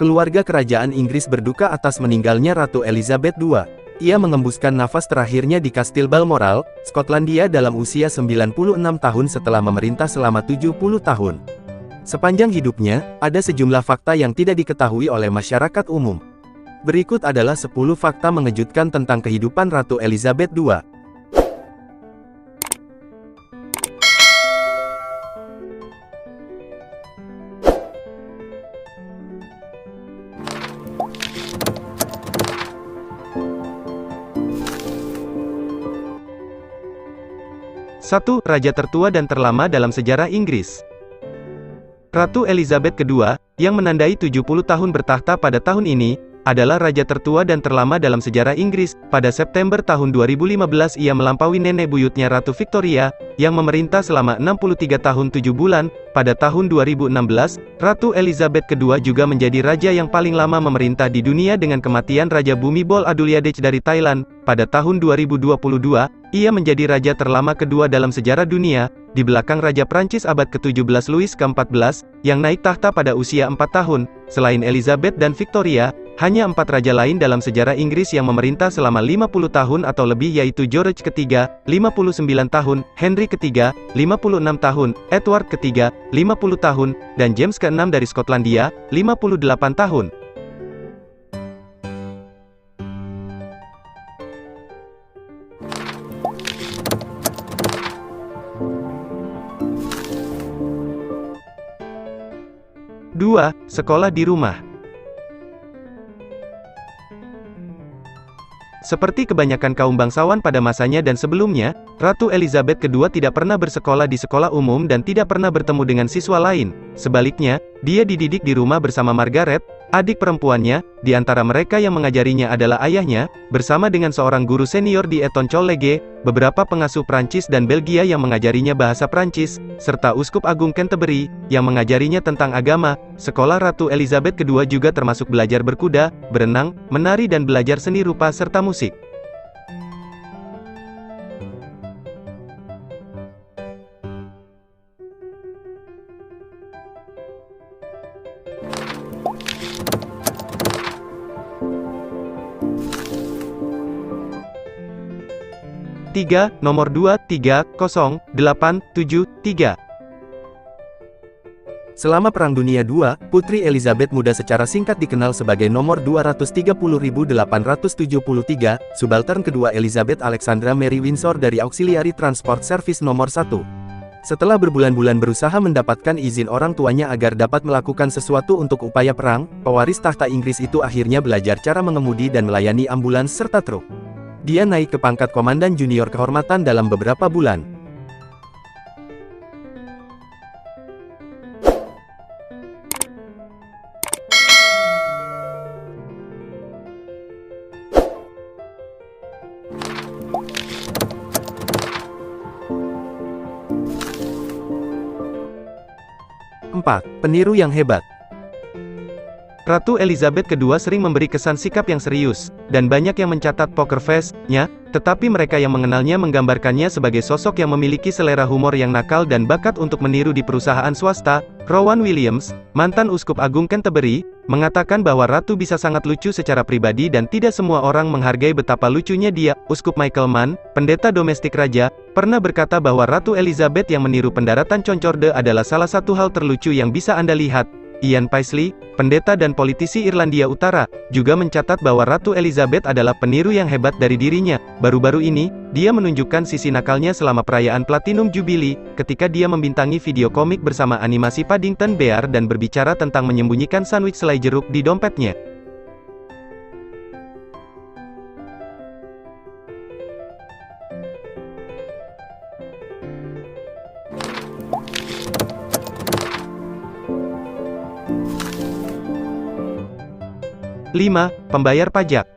Keluarga kerajaan Inggris berduka atas meninggalnya Ratu Elizabeth II. Ia mengembuskan nafas terakhirnya di Kastil Balmoral, Skotlandia dalam usia 96 tahun setelah memerintah selama 70 tahun. Sepanjang hidupnya, ada sejumlah fakta yang tidak diketahui oleh masyarakat umum. Berikut adalah 10 fakta mengejutkan tentang kehidupan Ratu Elizabeth II. Satu, Raja tertua dan terlama dalam sejarah Inggris. Ratu Elizabeth II, yang menandai 70 tahun bertahta pada tahun ini, adalah raja tertua dan terlama dalam sejarah Inggris. Pada September tahun 2015 ia melampaui nenek buyutnya Ratu Victoria, yang memerintah selama 63 tahun 7 bulan. Pada tahun 2016, Ratu Elizabeth II juga menjadi raja yang paling lama memerintah di dunia dengan kematian Raja Bhumibol Adulyadej dari Thailand. Pada tahun 2022, ia menjadi raja terlama kedua dalam sejarah dunia, di belakang Raja Prancis abad ke-17 Louis ke-14, yang naik tahta pada usia 4 tahun. Selain Elizabeth dan Victoria, hanya 4 raja lain dalam sejarah Inggris yang memerintah selama 50 tahun atau lebih, yaitu George III, 59 tahun, Henry III, 56 tahun, Edward III, 50 tahun, dan James ke-6 dari Skotlandia, 58 tahun. Dua, sekolah di rumah. Seperti kebanyakan kaum bangsawan pada masanya dan sebelumnya, Ratu Elizabeth II tidak pernah bersekolah di sekolah umum dan tidak pernah bertemu dengan siswa lain. Sebaliknya, dia dididik di rumah bersama Margaret, adik perempuannya. Di antara mereka yang mengajarinya adalah ayahnya, bersama dengan seorang guru senior di Eton College, beberapa pengasuh Prancis dan Belgia yang mengajarinya bahasa Prancis, serta Uskup Agung Canterbury, yang mengajarinya tentang agama. Sekolah Ratu Elizabeth II juga termasuk belajar berkuda, berenang, menari dan belajar seni rupa serta musik. Tiga, nomor 2300873. Selama Perang Dunia II, Putri Elizabeth muda secara singkat dikenal sebagai nomor 230.873, subaltern kedua Elizabeth Alexandra Mary Windsor dari Auxiliary Transport Service nomor 1. Setelah berbulan-bulan berusaha mendapatkan izin orang tuanya agar dapat melakukan sesuatu untuk upaya perang, pewaris tahta Inggris itu akhirnya belajar cara mengemudi dan melayani ambulans serta truk. Dia naik ke pangkat komandan junior kehormatan dalam beberapa bulan. Empat, peniru yang hebat. Ratu Elizabeth II sering memberi kesan sikap yang serius, dan banyak yang mencatat poker face-nya, tetapi mereka yang mengenalnya menggambarkannya sebagai sosok yang memiliki selera humor yang nakal dan bakat untuk meniru di perusahaan swasta. Rowan Williams, mantan Uskup Agung Canterbury, mengatakan bahwa Ratu bisa sangat lucu secara pribadi dan tidak semua orang menghargai betapa lucunya dia. Uskup Michael Mann, pendeta domestik raja, pernah berkata bahwa Ratu Elizabeth yang meniru pendaratan Concorde adalah salah satu hal terlucu yang bisa Anda lihat. Ian Paisley, pendeta dan politisi Irlandia Utara, juga mencatat bahwa Ratu Elizabeth adalah peniru yang hebat dari dirinya. Baru-baru ini, dia menunjukkan sisi nakalnya selama perayaan Platinum Jubilee, ketika dia membintangi video komik bersama animasi Paddington Bear dan berbicara tentang menyembunyikan sandwich selai jeruk di dompetnya. Lima, pembayar pajak.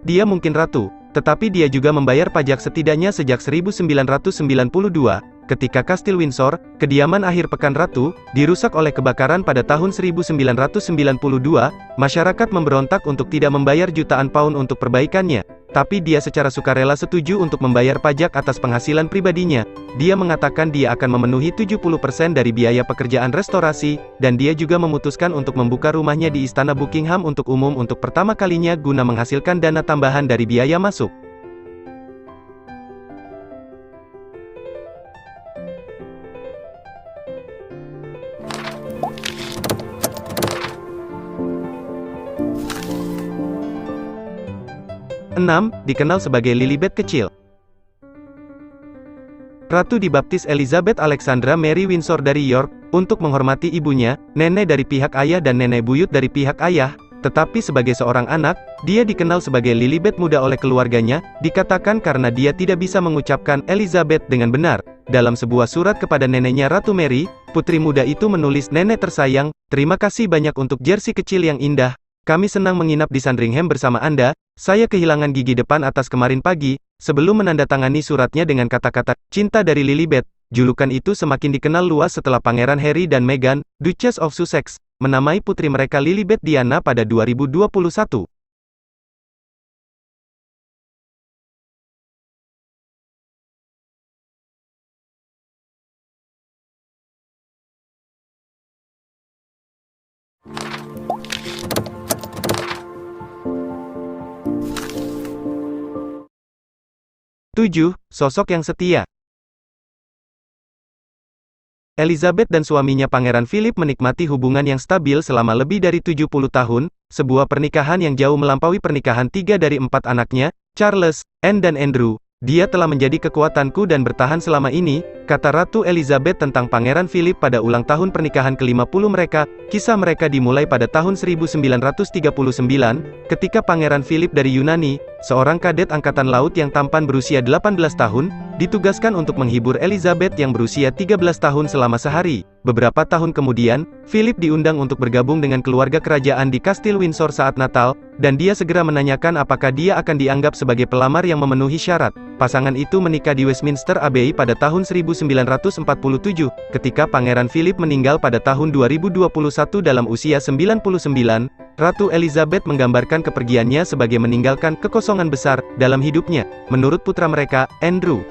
Dia mungkin ratu, tetapi dia juga membayar pajak setidaknya sejak 1992. ketika Kastil Windsor, kediaman akhir pekan ratu, dirusak oleh kebakaran pada tahun 1992, masyarakat memberontak untuk tidak membayar jutaan pound untuk perbaikannya. Tapi dia secara sukarela setuju untuk membayar pajak atas penghasilan pribadinya. Dia mengatakan dia akan memenuhi 70% dari biaya pekerjaan restorasi, dan dia juga memutuskan untuk membuka rumahnya di Istana Buckingham untuk umum untuk pertama kalinya guna menghasilkan dana tambahan dari biaya masuk. Enam, dikenal sebagai Lilibet kecil. Ratu dibaptis Elizabeth Alexandra Mary Windsor dari York, untuk menghormati ibunya, nenek dari pihak ayah dan nenek buyut dari pihak ayah, tetapi sebagai seorang anak, dia dikenal sebagai Lilibet muda oleh keluarganya, dikatakan karena dia tidak bisa mengucapkan Elizabeth dengan benar. Dalam sebuah surat kepada neneknya Ratu Mary, putri muda itu menulis, "Nenek tersayang, terima kasih banyak untuk jersey kecil yang indah. Kami senang menginap di Sandringham bersama Anda. Saya kehilangan gigi depan atas kemarin pagi." Sebelum menandatangani suratnya dengan kata-kata, "Cinta dari Lilibet." Julukan itu semakin dikenal luas setelah Pangeran Harry dan Meghan, Duchess of Sussex, menamai putri mereka Lilibet Diana pada 2021. Tujuh, sosok yang setia. Elizabeth dan suaminya Pangeran Philip menikmati hubungan yang stabil selama lebih dari 70 tahun, sebuah pernikahan yang jauh melampaui pernikahan 3 dari 4 anaknya, Charles, Anne dan Andrew. "Dia telah menjadi kekuatanku dan bertahan selama ini," kata Ratu Elizabeth tentang Pangeran Philip pada ulang tahun pernikahan ke-50 mereka. Kisah mereka dimulai pada tahun 1939, ketika Pangeran Philip dari Yunani, seorang kadet angkatan laut yang tampan berusia 18 tahun, ditugaskan untuk menghibur Elizabeth yang berusia 13 tahun selama sehari. Beberapa tahun kemudian, Philip diundang untuk bergabung dengan keluarga kerajaan di Kastil Windsor saat Natal, dan dia segera menanyakan apakah dia akan dianggap sebagai pelamar yang memenuhi syarat. Pasangan itu menikah di Westminster Abbey pada tahun 1947, ketika Pangeran Philip meninggal pada tahun 2021 dalam usia 99, Ratu Elizabeth menggambarkan kepergiannya sebagai meninggalkan kekosongan besar dalam hidupnya. Menurut putra mereka, Andrew,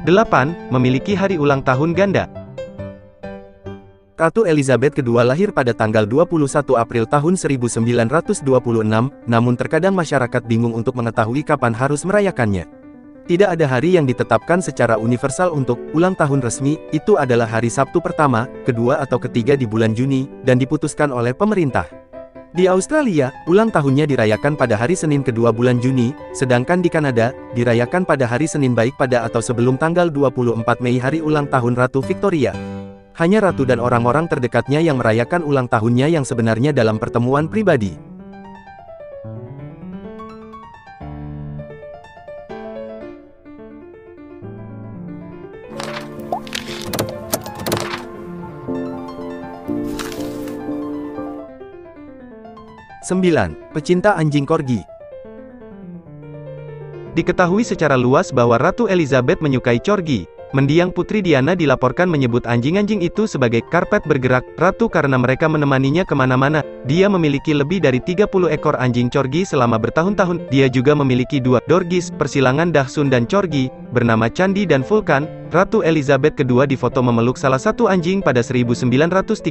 8. Memiliki hari ulang tahun ganda. Ratu Elizabeth II lahir pada tanggal 21 April tahun 1926, namun terkadang masyarakat bingung untuk mengetahui kapan harus merayakannya. Tidak ada hari yang ditetapkan secara universal untuk ulang tahun resmi, itu adalah hari Sabtu pertama, kedua atau ketiga di bulan Juni, dan diputuskan oleh pemerintah. Di Australia, ulang tahunnya dirayakan pada hari Senin kedua bulan Juni, sedangkan di Kanada, dirayakan pada hari Senin baik pada atau sebelum tanggal 24 Mei hari ulang tahun Ratu Victoria. Hanya Ratu dan orang-orang terdekatnya yang merayakan ulang tahunnya yang sebenarnya dalam pertemuan pribadi. Sembilan, pecinta anjing corgi. Diketahui secara luas bahwa Ratu Elizabeth menyukai corgi. Mendiang Putri Diana dilaporkan menyebut anjing-anjing itu sebagai karpet bergerak ratu karena mereka menemaninya kemana-mana. Dia memiliki lebih dari 30 ekor anjing corgi selama bertahun-tahun. Dia juga memiliki 2 dorgis, persilangan Dachshund dan corgi, bernama Candy dan Vulcan. Ratu Elizabeth II difoto memeluk salah satu anjing pada 1936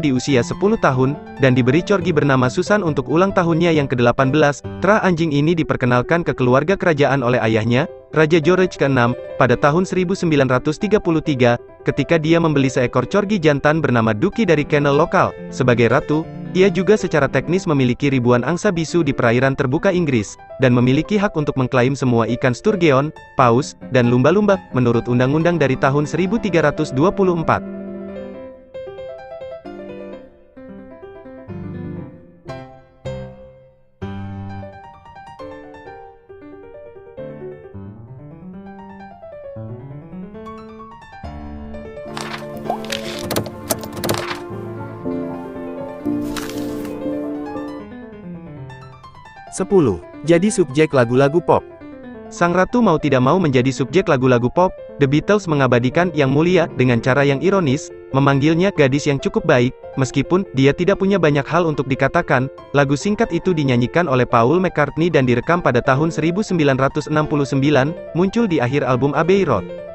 di usia 10 tahun, dan diberi corgi bernama Susan untuk ulang tahunnya yang ke-18. Tra anjing ini diperkenalkan ke keluarga kerajaan oleh ayahnya, Raja George ke-6, pada tahun 1933, ketika dia membeli seekor corgi jantan bernama Duki dari kennel lokal. Sebagai ratu, ia juga secara teknis memiliki ribuan angsa bisu di perairan terbuka Inggris, dan memiliki hak untuk mengklaim semua ikan sturgeon, paus, dan lumba-lumba, menurut undang-undang dari tahun 1324. 10. Jadi subjek lagu-lagu pop. Sang ratu mau tidak mau menjadi subjek lagu-lagu pop. The Beatles mengabadikan Yang Mulia dengan cara yang ironis, memanggilnya gadis yang cukup baik, meskipun dia tidak punya banyak hal untuk dikatakan. Lagu singkat itu dinyanyikan oleh Paul McCartney dan direkam pada tahun 1969, muncul di akhir album Abbey Road.